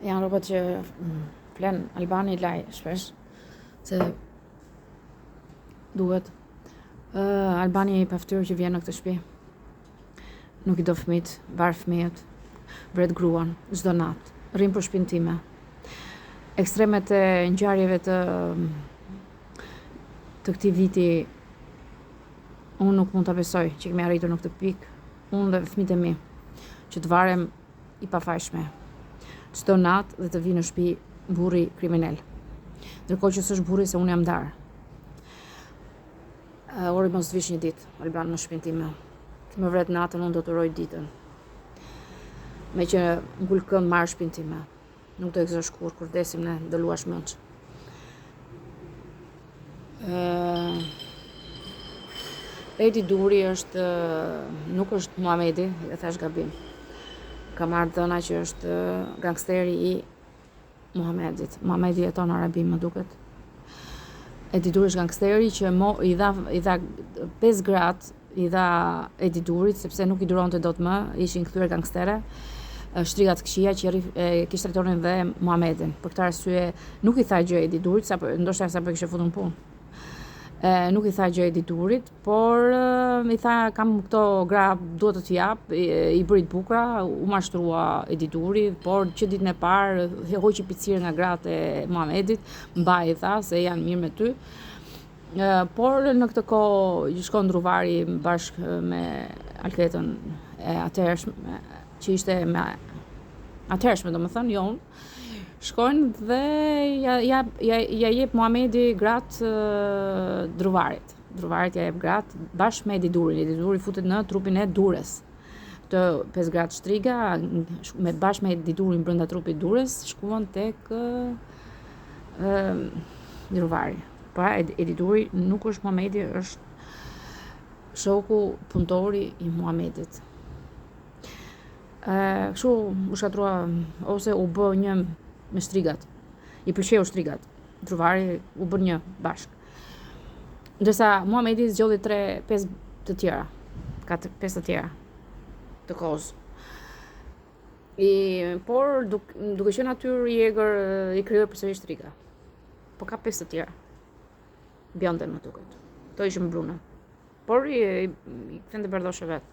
janë robat që flen Albani laj shpesh se duhet. Albani i paftyrë që vjen në këtë shtëpi. Nuk i do fëmijët, varë fëmijët, vret gruan, çdo natë, rrin për shtëpinë time. Ekstremet e ngjarjeve të këtij viti unë nuk mund ta besoj që kemi arritur në këtë pikë, unë dhe fëmijët e mi, që të varem i pafajshme. Çdo natë dhe të vi në shtëpi burri kriminal. Ndërkohë që s'është burri se unë jam ndarë. Ori mos të vish një ditë, Alban, në shtëpinë time. Ti më vret natën, unë do të uroj ditën. Me që ngul kënd marr shtëpinë time. Nuk do e gëzosh kur desim ne, do luash mënç. Edi Duri nuk është Muhamedi, e thash gabim. Ka marrë dhëna që është gangsteri i Muhamedit. Muhamedi jeton në Arabi, më duket. Edi Duri është gangsteri që i dha 5 gratë, i dha Edi Durit, sepse nuk i duronte dot më, ishin kthyer gangstere, shtrigat këqija që kishte tretonin dhe Muhamedin. Për këtë arsye nuk i tha gjë Edi Durit, ndoshta sapo kishte futur në punë. Nuk i tha gjë Edi Durit, por i tha kam këto gra, duhet të t'i jap, i bëri të bukura, u mashtrua Edi Duri, por që ditën e parë hoqi picirë nga gratë e Muhamedit, mbaj i tha se janë mirë me ty. Por në këtë kohë shkon Druvari bashkë me Alketën e atëhershme, që ishte me atëhershme, domethënë, jo unë. Shkojnë dhe ja jep Muhamedi gratë Druvarit. Druvarit ja jep gratë bashkë me Edi Durin. Edi Duri futet në trupin e Durës. Të 5 gratë shtriga bashkë me Edi Durin brenda trupit Durës shkuan tek Druvari. Pra Edi Duri nuk është Muhamedi, është shoku punëtori i Muhamedit. Kështu u shkatrua ose u bë një me shtrigat. I pëlqeu shtrigat. Druvari u bën një bashk. Ndërsa Muhamedi zgjodhi 5 të tjera. Ka 5 të tjera të kohës. Por duke qenë aty i egër i krijoi përsëri shtriga. Po ka 5 të tjera. Bjonde më duket. To ishin bruna. Por i kthente bardoshe vet.